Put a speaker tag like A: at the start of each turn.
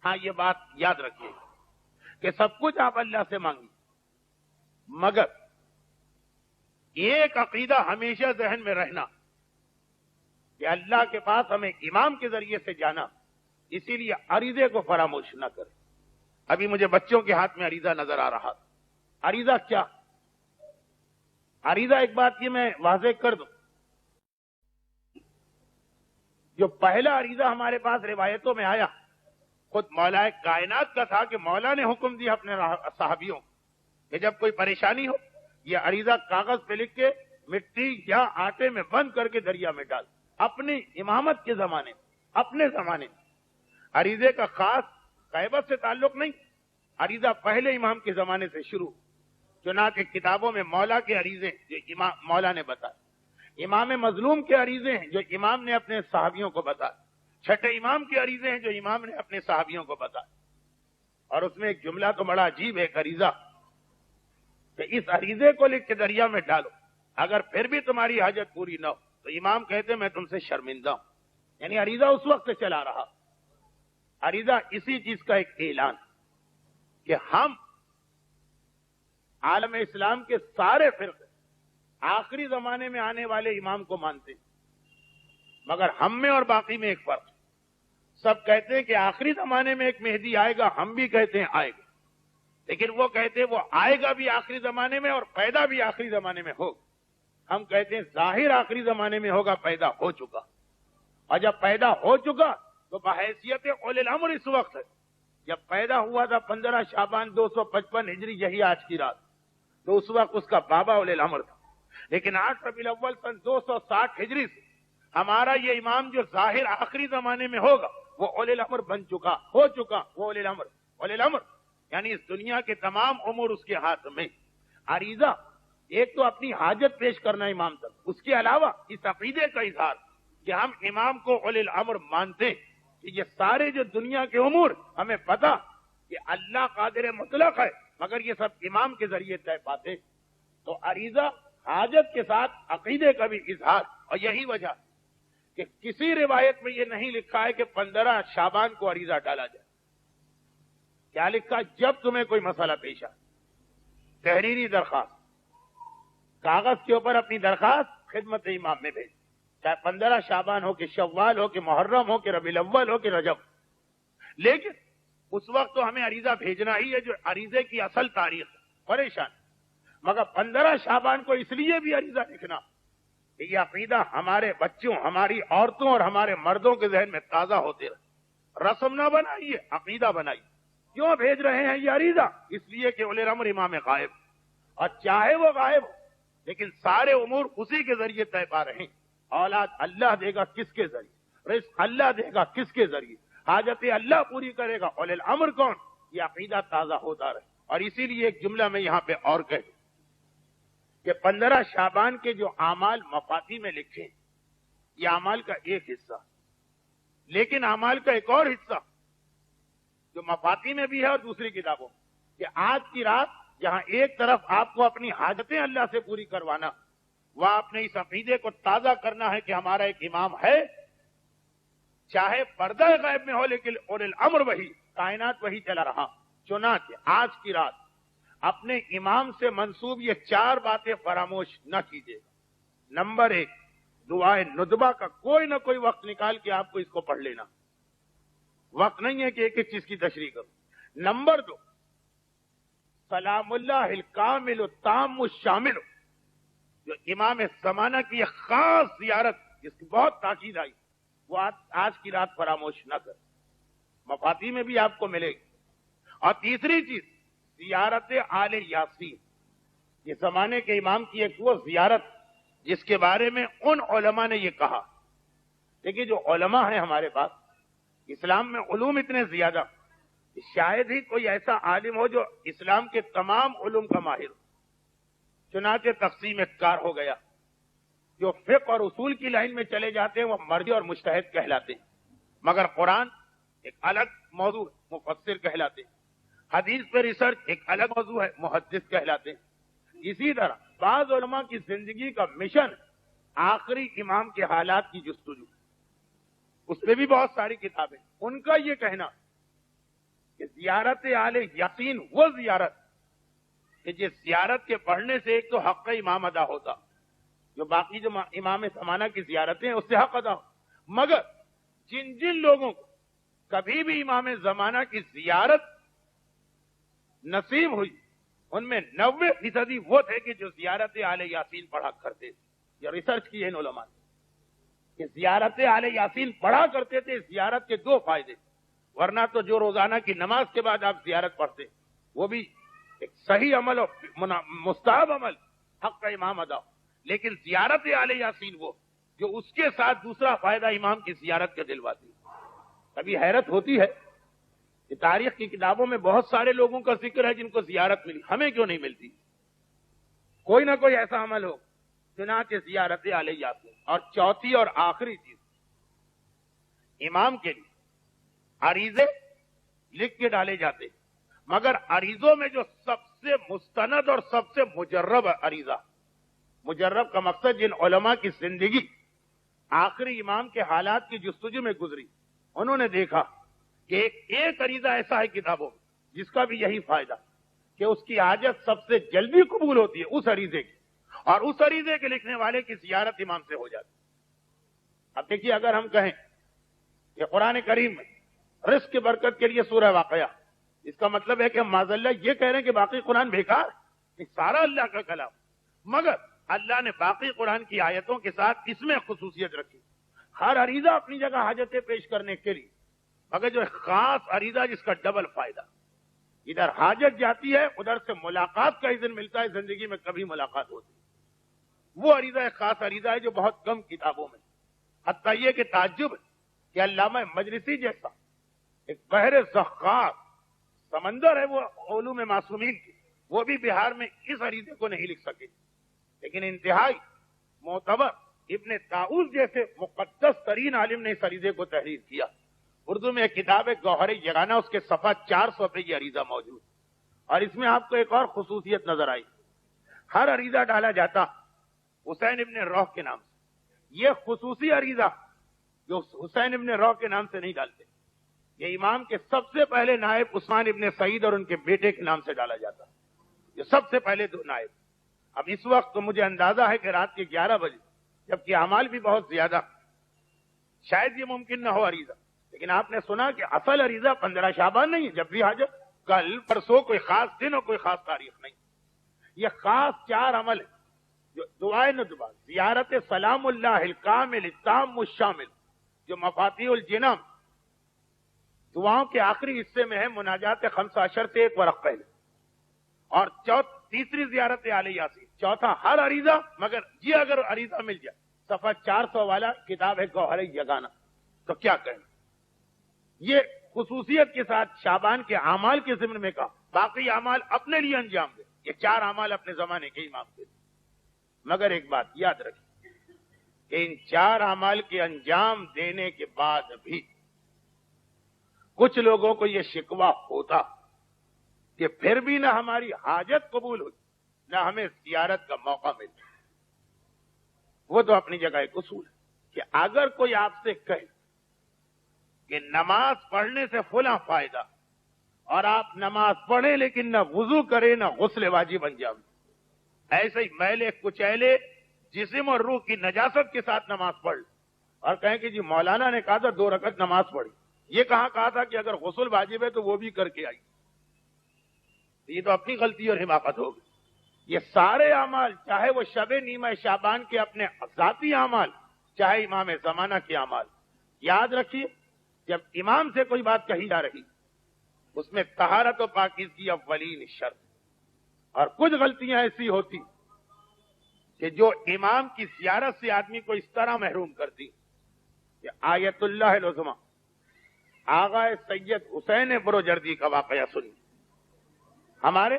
A: ہاں یہ بات یاد رکھیے کہ سب کچھ آپ اللہ سے مانگیے، مگر ایک عقیدہ ہمیشہ ذہن میں رہنا کہ اللہ کے پاس ہمیں امام کے ذریعے سے جانا، اسی لیے عریضے کو فراموش نہ کریں۔ ابھی مجھے بچوں کے ہاتھ میں عریضہ نظر آ رہا، عریضہ کیا؟ عریضہ ایک بات یہ میں واضح کر دوں، جو پہلا عریضہ ہمارے پاس روایتوں میں آیا خود مولا کائنات کا تھا کہ مولا نے حکم دیا اپنے صحابیوں کہ جب کوئی پریشانی ہو یہ عریضہ کاغذ پہ لکھ کے مٹی یا آٹے میں بند کر کے دریا میں ڈال۔ اپنی امامت کے زمانے اپنے زمانے عریضے کا خاص غیبت سے تعلق نہیں، عریضہ پہلے امام کے زمانے سے شروع، چنانچہ کتابوں میں مولا کے عریضے جو امام مولا نے بتایا، امام مظلوم کے عریضے ہیں جو امام نے اپنے صحابیوں کو بتایا، چھٹے امام کے عریضے ہیں جو امام نے اپنے صحابیوں کو بتایا۔ اور اس میں ایک جملہ تو بڑا عجیب ہے، ایک عریضہ کہ اس عریضے کو لکھ کے دریا میں ڈالو، اگر پھر بھی تمہاری حاجت پوری نہ ہو تو امام کہتے میں تم سے شرمندہ ہوں۔ یعنی عریضہ اس وقت سے چلا رہا، عریضہ اسی چیز کا ایک اعلان کہ ہم عالم اسلام کے سارے فرقے آخری زمانے میں آنے والے امام کو مانتے ہیں، مگر ہم میں اور باقی میں ایک فرق ہے۔ سب کہتے ہیں کہ آخری زمانے میں ایک مہدی آئے گا، ہم بھی کہتے ہیں آئے گا، لیکن وہ کہتے ہیں وہ آئے گا بھی آخری زمانے میں اور پیدا بھی آخری زمانے میں ہوگا۔ ہم کہتے ہیں ظاہر آخری زمانے میں ہوگا، پیدا ہو چکا، اور جب پیدا ہو چکا تو بحیثیت اولی الامر اس وقت ہے۔ جب پیدا ہوا تھا 15 شعبان 255 ہجری، یہی آج کی رات، تو اس وقت اس کا بابا اولی الامر تھا، لیکن 8 ربیع الاول سن 260 ہجری سے ہمارا یہ امام جو ظاہر آخری زمانے میں ہوگا وہ اولی الامر بن چکا، ہو چکا، وہ اولی الامر یعنی اس دنیا کے تمام امور اس کے ہاتھ میں۔ عریضہ ایک تو اپنی حاجت پیش کرنا امام تک، اس کے علاوہ اس عقیدے کا اظہار کہ ہم امام کو اولی الامر مانتے ہیں کہ یہ سارے جو دنیا کے امور ہمیں پتا کہ اللہ قادر مطلق ہے، مگر یہ سب امام کے ذریعے طے پاتے۔ تو عریضہ حاجت کے ساتھ عقیدے کا بھی اظہار، اور یہی وجہ کہ کسی روایت میں یہ نہیں لکھا ہے کہ 15 شعبان کو عریضہ ڈالا جائے۔ کیا لکھا؟ جب تمہیں کوئی مسئلہ پیش آئے، تحریری درخواست، کاغذ کے اوپر اپنی درخواست خدمت امام میں بھیج، چاہے 15 شعبان ہو کہ شوال ہو کہ محرم ہو کہ ربیع الاول ہو کہ رجب، لیکن اس وقت تو ہمیں عریضہ بھیجنا ہی ہے جو عریضے کی اصل تاریخ ہے۔ پریشان، مگر 15 شعبان کو اس لیے بھی عریضہ لکھنا کہ یہ عقیدہ ہمارے بچوں، ہماری عورتوں اور ہمارے مردوں کے ذہن میں تازہ ہوتے رہے۔ رسم نہ بنائیے، عقیدہ بنائیے۔ کیوں بھیج رہے ہیں یہ عریضہ؟ اس لیے کہ اولی الامر امام غائب، اور چاہے وہ غائب ہو لیکن سارے امور اسی کے ذریعے طے پا رہے ہیں۔ اولاد اللہ دے گا کس کے ذریعے، رزق اللہ دے گا کس کے ذریعے، حاجت اللہ پوری کرے گا اولی الامر کون، یہ عقیدہ تازہ ہوتا رہے۔ اور اسی لیے ایک جملہ میں یہاں پہ اور کہہ دوں کہ 15 شعبان کے جو اعمال مفاتی میں لکھے، یہ اعمال کا ایک حصہ، لیکن اعمال کا ایک اور حصہ جو مفاتی میں بھی ہے اور دوسری کتابوں میں، کہ آج کی رات جہاں ایک طرف آپ کو اپنی حاجتیں اللہ سے پوری کروانا، وہاں اپنے اس عقیدے کو تازہ کرنا ہے کہ ہمارا ایک امام ہے، چاہے پردہ غیب میں ہو لیکن اولی الامر وہی، کائنات وہی چلا رہا۔ چنانچہ آج کی رات اپنے امام سے منسوب یہ 4 باتیں فراموش نہ کیجیے گا۔ نمبر 1، دعائے ندبہ کا کوئی نہ کوئی وقت نکال کے آپ کو اس کو پڑھ لینا، وقت نہیں ہے کہ ایک ایک چیز کی تشریح کرو۔ نمبر 2، سلام اللہ الکامل التام الشامل، جو امام زمانہ کی یہ خاص زیارت جس کی بہت تاکید آئی، وہ آج کی رات فراموش نہ کر، مفاتی میں بھی آپ کو ملے گی۔ اور تیسری چیز، زیارت آل یاسین، یہ زمانے کے امام کی ایک وہ زیارت جس کے بارے میں ان علماء نے یہ کہا۔ دیکھیے جو علماء ہیں ہمارے پاس، اسلام میں علوم اتنے زیادہ، شاید ہی کوئی ایسا عالم ہو جو اسلام کے تمام علوم کا ماہر ہو۔ چنانچہ تقسیم کار ہو گیا، جو فقہ اور اصول کی لائن میں چلے جاتے ہیں وہ مرجع اور مجتہد کہلاتے ہیں، مگر قرآن ایک الگ موضوع ہے، مفسر کہلاتے ہیں، حدیث پہ ریسرچ ایک الگ موضوع ہے، محدث کہلاتے ہیں۔ اسی طرح بعض علماء کی زندگی کا مشن آخری امام کے حالات کی جستجو، اس پہ بھی بہت ساری کتابیں، ان کا یہ کہنا کہ زیارت آل یاسین وہ زیارت کہ جس زیارت کے پڑھنے سے ایک تو حق امام ادا ہوتا، جو باقی جو امام زمانہ کی زیارتیں ہیں اس سے حق ادا ہو، مگر جن جن لوگوں کو کبھی بھی امام زمانہ کی زیارت نصیب ہوئی ان میں 90% وہ تھے کہ جو زیارت آل یاسین پڑھا کرتے تھے۔ یہ ریسرچ کی ہے ان علماء نے کہ زیارت آل یاسین پڑھا کرتے تھے۔ زیارت کے دو فائدے، ورنہ تو جو روزانہ کی نماز کے بعد آپ زیارت پڑھتے وہ بھی ایک صحیح عمل اور مستحب عمل، حق کا امام ادا، لیکن زیارت آل یاسین وہ جو اس کے ساتھ دوسرا فائدہ امام کی زیارت کے دلواتی۔ کبھی حیرت ہوتی ہے کہ تاریخ کی کتابوں میں بہت سارے لوگوں کا ذکر ہے جن کو زیارت ملی، ہمیں کیوں نہیں ملتی؟ کوئی نہ کوئی ایسا عمل ہو، چنانچہ زیارت آل یاسین۔ اور چوتھی اور آخری چیز، امام کے لیے عریضے لکھ کے ڈالے جاتے، مگر عریضوں میں جو سب سے مستند اور سب سے مجرب عریضہ، مجرب کا مقصد جن علماء کی زندگی آخری امام کے حالات کی جستجو میں گزری، انہوں نے دیکھا کہ ایک عریضہ ایسا ہے کتابوں میں جس کا بھی یہی فائدہ کہ اس کی حاجت سب سے جلدی قبول ہوتی ہے اس عریضے کی، اور اس عریضے کے لکھنے والے کی زیارت امام سے ہو جاتی۔ اب دیکھیے، اگر ہم کہیں کہ قرآن کریم میں رزق کی برکت کے لیے سورہ واقعہ، اس کا مطلب ہے کہ ہم معاذ اللہ یہ کہہ رہے ہیں کہ باقی قرآن بیکار، سارا اللہ کا کلام، مگر اللہ نے باقی قرآن کی آیتوں کے ساتھ اس میں خصوصیت رکھی، ہر عریضہ اپنی جگہ حاجتیں پیش کرنے کے لیے، مگر جو خاص عریضہ جس کا ڈبل فائدہ، ادھر حاجت جاتی ہے ادھر سے ملاقات کا اذن ملتا ہے، زندگی میں کبھی ملاقات ہوتی ہے، وہ عریضہ ایک خاص عریضہ ہے جو بہت کم کتابوں میں، حتیٰ یہ کہ تعجب ہے کہ علامہ مجلسی جیسا ایک بحر زخار سمندر ہے وہ علوم معصومین کی، وہ بھی بہار میں اس عریضے کو نہیں لکھ سکے، لیکن انتہائی معتبر ابن طاؤس جیسے مقدس ترین عالم نے اس عریضے کو تحریر کیا۔ اردو میں ایک کتاب ہے گوہر یگانہ، اس کے صفحہ 400 پہ یہ عریضہ موجود، اور اس میں آپ کو ایک اور خصوصیت نظر آئی، ہر عریضہ ڈالا جاتا حسین ابن روح کے نام سے، یہ خصوصی عریضہ جو حسین ابن روح کے نام سے نہیں ڈالتے، یہ امام کے سب سے پہلے نائب عثمان ابن سعید اور ان کے بیٹے کے نام سے ڈالا جاتا، یہ سب سے پہلے دو نائب۔ اب اس وقت تو مجھے اندازہ ہے کہ رات کے 11 بجے، جبکہ اعمال بھی بہت زیادہ، شاید یہ ممکن نہ ہو عریضہ، لیکن آپ نے سنا کہ اصل عریضہ 15 شعبان نہیں ہے، جب بھی حاجت، کل پرسوں، کوئی خاص دن اور کوئی خاص تاریخ نہیں، یہ خاص 4 عمل ہیں جو دعائے ندبہ، زیارت سلام اللہ الکامل التام الشامل، جو مفاتیح الجنان دعاؤں کے آخری حصے میں ہے، مناجات 15 سے ایک ورق پہلے، اور تیسری زیارت آل یاسین، چوتھا ہر عریضہ، مگر یہ اگر عریضہ مل جائے، صفحہ 400 والا کتاب ہے گوہر یگانہ، تو کیا کہیں؟ یہ خصوصیت کے ساتھ شعبان کے اعمال کے ضمن میں کہا، باقی اعمال اپنے لیے انجام دے، یہ 4 اعمال اپنے زمانے کے امام کے، مگر ایک بات یاد رکھیں کہ ان 4 اعمال کے انجام دینے کے بعد بھی کچھ لوگوں کو یہ شکوہ ہوتا کہ پھر بھی نہ ہماری حاجت قبول ہوئی، نہ ہمیں زیارت کا موقع ملتا۔ وہ تو اپنی جگہ ایک اصول ہے کہ اگر کوئی آپ سے کہے کہ نماز پڑھنے سے فلاں فائدہ، اور آپ نماز پڑھیں لیکن نہ وضو کریں نہ غسل واجب انجام، ایسے ہی میلے کچیلے جسم اور روح کی نجاست کے ساتھ نماز پڑھ، اور کہیں کہ جی مولانا نے کہا تھا 2 رکعت نماز پڑھی، یہ کہاں کہا تھا کہ اگر غسل واجب ہے تو وہ بھی کر کے آئی، یہ تو اپنی غلطی اور حماقت ہوگی۔ یہ سارے اعمال، چاہے وہ شب نیمہ شعبان کے اپنے ذاتی اعمال، چاہے امام زمانہ کے اعمال، یاد رکھیے جب امام سے کوئی بات کہی جا رہی اس میں طہارت و پاکیزگی اولین شرط، اور کچھ غلطیاں ایسی ہوتی کہ جو امام کی زیارت سے آدمی کو اس طرح محروم کرتی کہ آیت اللہ العظمی آغا سید حسین بروجردی کا واقعہ سنی، ہمارے